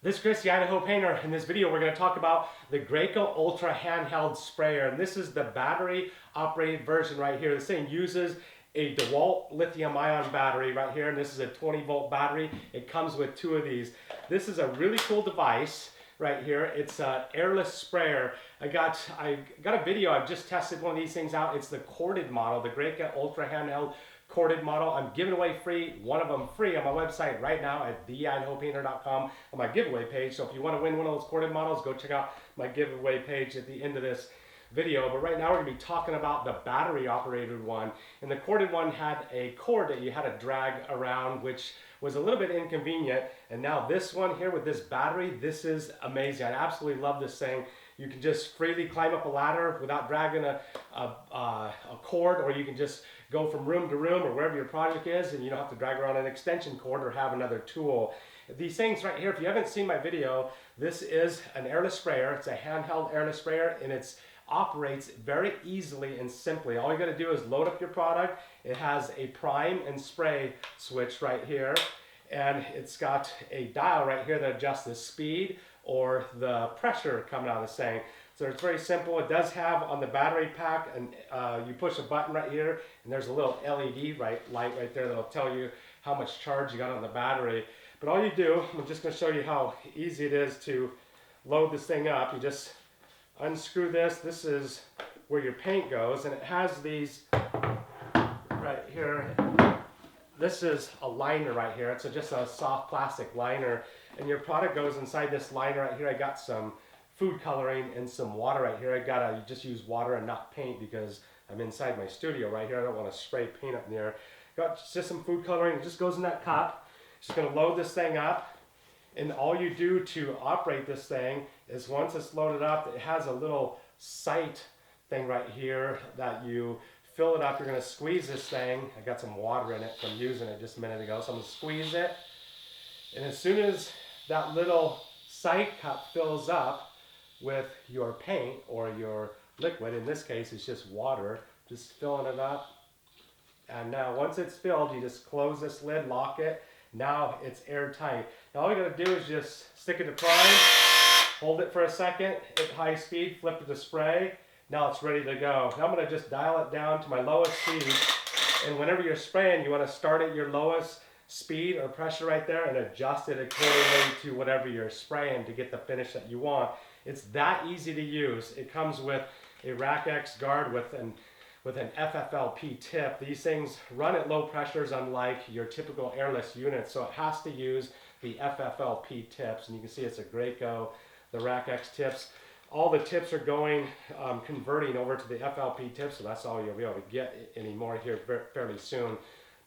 This is Chris, the Idaho Painter. In this video, we're going to talk about the Graco Ultra Handheld Sprayer. And this is the battery operated version right here. This thing uses a Dewalt lithium ion battery right here. And this is a 20-volt battery. It comes with two of these. This is a really cool device right here. It's an airless sprayer. I got a video. I've just tested one of these things out. It's the corded model, the Graco Ultra Handheld corded model. I'm giving away one of them free on my website right now at theidahopainter.com on my giveaway page. So if you want to win one of those corded models, go check out my giveaway page at the end of this video. But right now we're going to be talking about the battery operated one. And the corded one had a cord that you had to drag around, which was a little bit inconvenient. And now this one here with this battery, this is amazing. I absolutely love this thing. You can just freely climb up a ladder without dragging a cord, or you can just go from room to room or wherever your project is, and you don't have to drag around an extension cord or have another tool. These things right here, if you haven't seen my video, this is an airless sprayer. It's a handheld airless sprayer, and it operates very easily and simply. All you got to do is load up your product. It has a prime and spray switch right here, and it's got a dial right here that adjusts the speed or the pressure coming out of the thing. So it's very simple. It does have on the battery pack, and you push a button right here, and there's a little LED light right there that'll tell you how much charge you got on the battery. But all you do, I'm just going to show you how easy it is to load this thing up. You just unscrew this. This is where your paint goes, and it has these right here. This is a liner right here. It's just a soft plastic liner, and your product goes inside this liner right here. I got some food coloring and some water right here. I gotta just use water and not paint because I'm inside my studio right here. I don't want to spray paint up in there. Got just some food coloring. It just goes in that cup. Just gonna load this thing up, and all you do to operate this thing is once it's loaded up, it has a little sight thing right here that you fill it up. You're gonna squeeze this thing. I got some water in it from using it just a minute ago, so I'm gonna squeeze it. And as soon as that little sight cup fills up with your paint or your liquid, in this case it's just water, just filling it up. And now once it's filled, you just close this lid, lock it. Now it's airtight. Now all you gotta do is just stick it to prime, hold it for a second, hit high speed, flip it to spray. Now it's ready to go. Now I'm gonna just dial it down to my lowest speed. And whenever you're spraying, you wanna start at your lowest speed or pressure right there and adjust it accordingly to whatever you're spraying to get the finish that you want. It's that easy to use. It comes with a Rack X guard with an FFLP tip. These things run at low pressures unlike your typical airless unit, so it has to use the FFLP tips. And you can see it's a Graco, the Rack X tips. All the tips are converting over to the FLP tips, so that's all you'll be able to get anymore here fairly soon.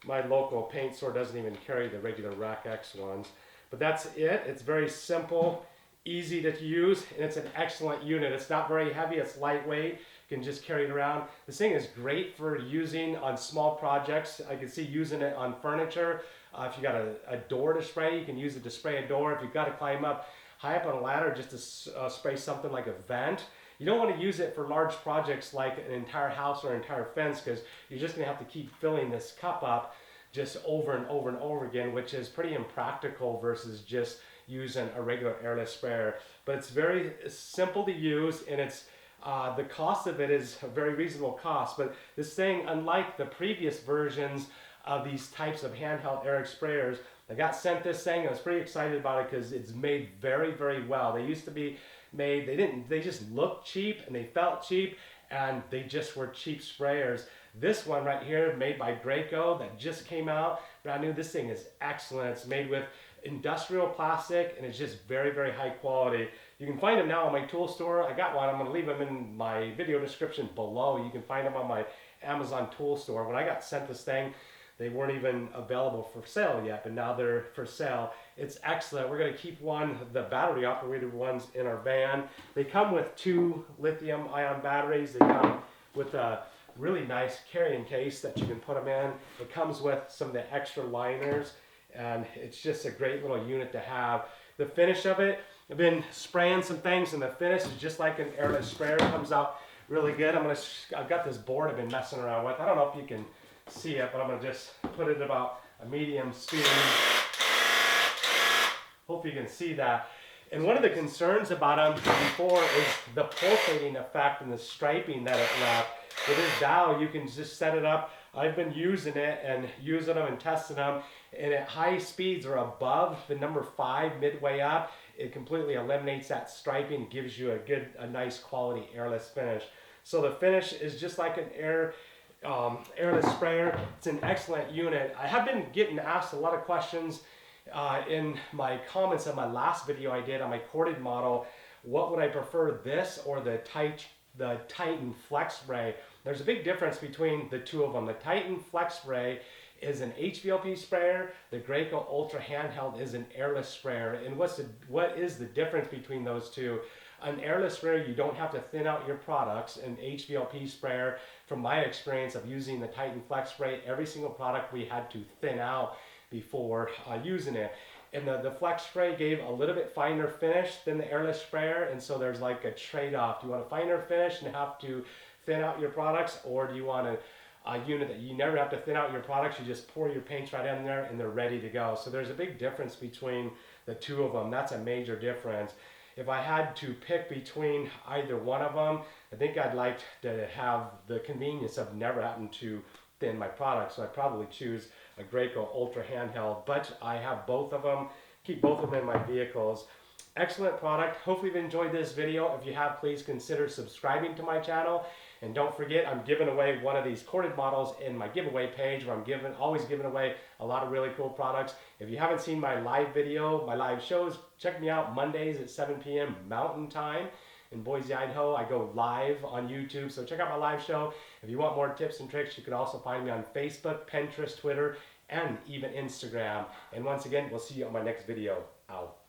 My local paint store doesn't even carry the regular Rack X ones. But that's it. It's very simple, easy to use, and it's an excellent unit. It's not very heavy, it's lightweight. You can just carry it around. This thing is great for using on small projects. I can see using it on furniture. If you got a door to spray, you can use it to spray a door. If you've got to climb up high up on a ladder just to spray something like a vent. You don't want to use it for large projects like an entire house or an entire fence, because you're just going to have to keep filling this cup up just over and over and over again, which is pretty impractical versus just using a regular airless sprayer. But it's very simple to use, and it's the cost of it is a very reasonable cost. But this thing, unlike the previous versions of these types of handheld air sprayers, I got sent this thing. I was pretty excited about it because it's made very, very well. They used to be made, they just looked cheap and they felt cheap, and they just were cheap sprayers. This one right here, made by Graco, that just came out, brand new. This thing is excellent. It's made with industrial plastic, and it's just very, very high quality. You can find them now on my tool store. I got one. I'm going to leave them in my video description below. You can find them on my Amazon tool store. When I got sent this thing, they weren't even available for sale yet, but now they're for sale. It's excellent. We're going to keep the battery operated ones in our van. They come with two lithium ion batteries. They come with a really nice carrying case that you can put them in. It comes with some of the extra liners, and it's just a great little unit to have. The finish of it, I've been spraying some things, and the finish is just like an airless sprayer. It comes out really good. I've got this board I've been messing around with. I don't know if you can see it, but I'm going to just put it about a medium speed. Hope you can see that. And one of the concerns about them before is the pulsating effect and the striping that it left. With this dial, you can just set it up. I've been using it and using them and testing them, and at high speeds or above the number 5 midway up, it completely eliminates that striping, gives you a nice quality airless finish. So the finish is just like an airless sprayer. It's an excellent unit. I have been getting asked a lot of questions in my comments on my last video I did on my corded model. What would I prefer, this or the Titan Flex Spray? There's a big difference between the two of them. The Titan Flex Spray is an HVLP sprayer. The Graco Ultra Handheld is an airless sprayer. And what is the difference between those two? An airless sprayer, you don't have to thin out your products. An HVLP sprayer, from my experience of using the Titan Flex Spray, every single product we had to thin out before using it. And the Flex Spray gave a little bit finer finish than the airless sprayer, and so there's like a trade-off. Do you want a finer finish and have to thin out your products, or do you want a unit that you never have to thin out your products? You just pour your paints right in there and they're ready to go. So there's a big difference between the two of them. That's a major difference. If I had to pick between either one of them, I think I'd like to have the convenience of never having to thin my products. So I'd probably choose a Graco Ultra Handheld, but I have both of them, keep both of them in my vehicles. Excellent product. Hopefully you've enjoyed this video. If you have, please consider subscribing to my channel. And don't forget, I'm giving away one of these corded models in my giveaway page, where I'm always giving away a lot of really cool products. If you haven't seen my live video, my live shows, check me out Mondays at 7 p.m. Mountain Time in Boise, Idaho. I go live on YouTube, so check out my live show. If you want more tips and tricks, you can also find me on Facebook, Pinterest, Twitter, and even Instagram. And once again, we'll see you on my next video. Out.